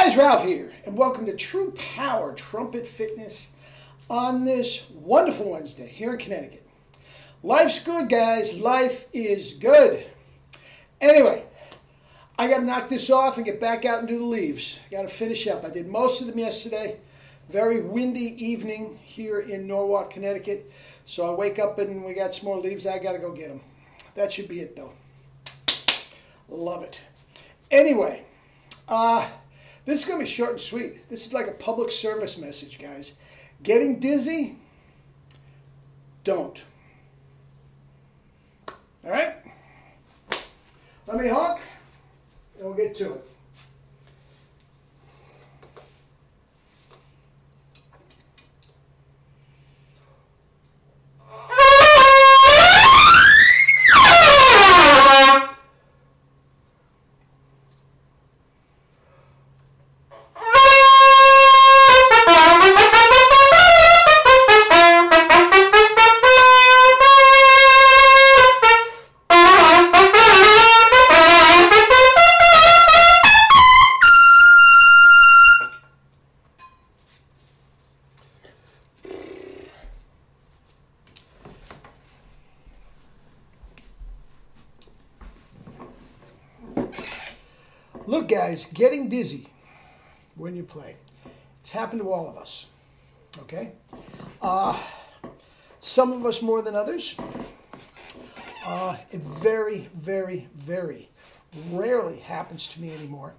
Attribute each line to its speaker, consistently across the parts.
Speaker 1: guys, Ralph here, and welcome to True Power Trumpet Fitness on this wonderful Wednesday here in Connecticut. Life's good, guys. Life is good. Anyway, I got to knock this off and get back out and do the leaves. I got to finish up. I did most of them yesterday. Very windy evening here in Norwalk, Connecticut. So I wake up and we got some more leaves. I got to go get them. That should be it, though. Love it. Anyway, this is going to be short and sweet. This is like a public service message, guys. Getting dizzy? Don't. All right? Let me honk, and we'll get to it. Look, guys, getting dizzy when you play. It's happened to all of us, okay? Some of us more than others. It very, very, very rarely happens to me anymore.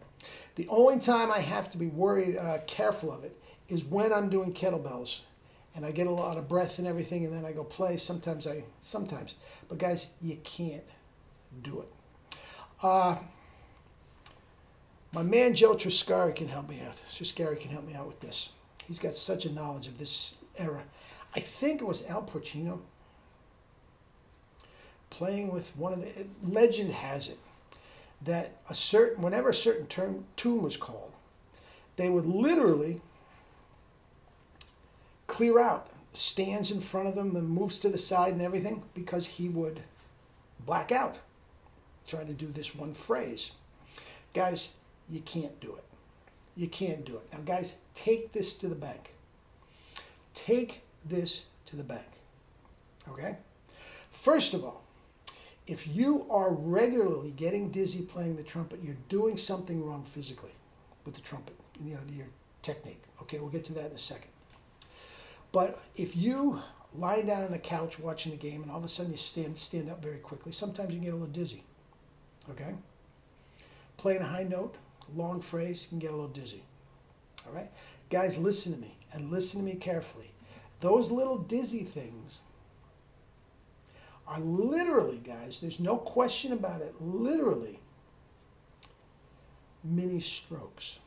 Speaker 1: The only time I have to be worried, careful of it, is when I'm doing kettlebells and I get a lot of breath and everything and then I go play. Sometimes. But guys, you can't do it. My man Joe Triscari can help me out. Triscari can help me out with this. He's got such a knowledge of this era. I think it was Al Pacino playing with one of the... Legend has it that whenever a certain tune was called, they would literally clear out stands in front of them and moves to the side and everything because he would black out trying to do this one phrase. Guys, you can't do it. You can't do it. Now, guys, take this to the bank. Take this to the bank. Okay? First of all, if you are regularly getting dizzy playing the trumpet, you're doing something wrong physically with the trumpet, you know, your technique. Okay, we'll get to that in a second. But if you lie down on the couch watching the game and all of a sudden you stand up very quickly, sometimes you can get a little dizzy. Okay? Playing a high note, long phrase, you can get a little dizzy. All right? Guys, listen to me, and listen to me carefully. Those little dizzy things are literally, guys, there's no question about it, literally mini strokes.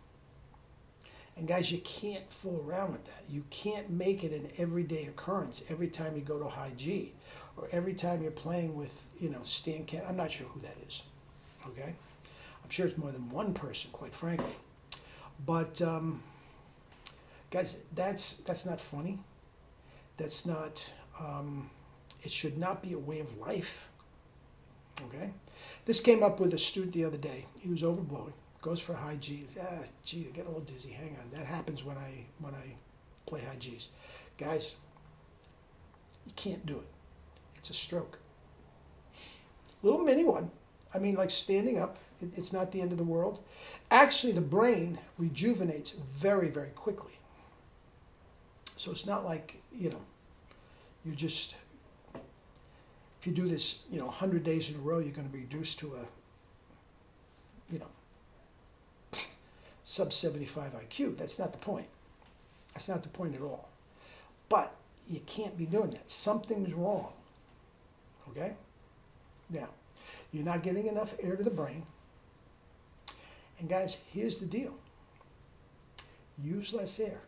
Speaker 1: And guys, you can't fool around with that. You can't make it an everyday occurrence every time you go to high G or every time you're playing with, you know, Stan Kenton. I'm not sure who that is. Okay? I'm sure it's more than one person, quite frankly. But, guys, that's not funny. That's not, it should not be a way of life. Okay? This came up with a student the other day. He was overblowing. Goes for high G's. Gee, I get a little dizzy. Hang on. That happens when I play high G's. Guys, you can't do it. It's a stroke. Little mini one. I mean, like standing up. It's not the end of the world. Actually, the brain rejuvenates very, very quickly. So it's not like, you know, you just, if you do this, you know, 100 days in a row, you're going to be reduced to a, you know, sub 75 IQ. That's not the point. That's not the point at all. But you can't be doing that. Something's wrong. Okay? Now, you're not getting enough air to the brain. And guys, here's the deal. Use less air.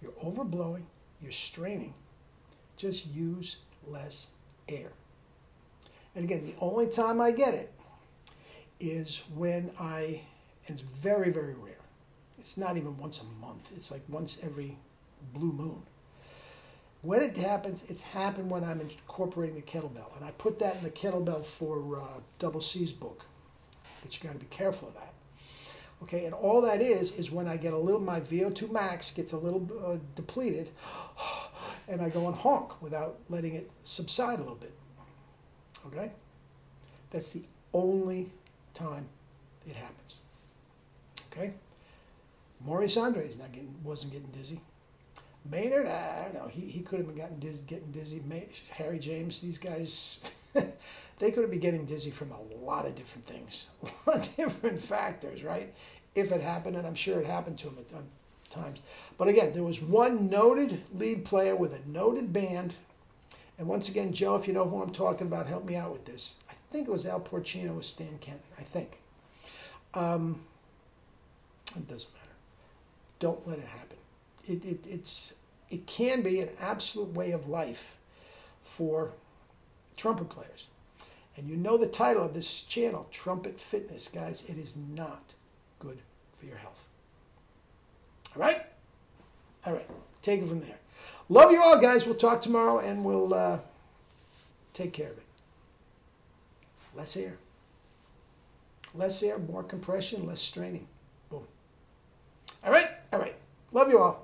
Speaker 1: You're overblowing. You're straining. Just use less air. And again, the only time I get it is when and it's very, very rare. It's not even once a month. It's like once every blue moon. When it happens, it's happened when I'm incorporating the kettlebell. And I put that in the kettlebell for Double C's book. But you got to be careful of that. Okay. Okay, and all that is when I get a little, my VO2 max gets a little depleted, and I go and honk without letting it subside a little bit. Okay? That's the only time it happens. Okay? Maurice Andre's wasn't getting dizzy. Maynard, I don't know. He could have been getting dizzy. Harry James, these guys, they could have been getting dizzy from a lot of different things, a lot of different factors, right? If it happened, and I'm sure it happened to him at times. But again, there was one noted lead player with a noted band. And once again, Joe, if you know who I'm talking about, help me out with this. I think it was Al Porcino with Stan Kenton. I think. It doesn't matter. Don't let it happen. It can be an absolute way of life for trumpet players. And you know the title of this channel, Trumpet Fitness, guys. It is not good for your health. All right? All right. Take it from there. Love you all, guys. We'll talk tomorrow, and we'll take care of it. Less air. Less air, more compression, less straining. Boom. All right? All right. Love you all.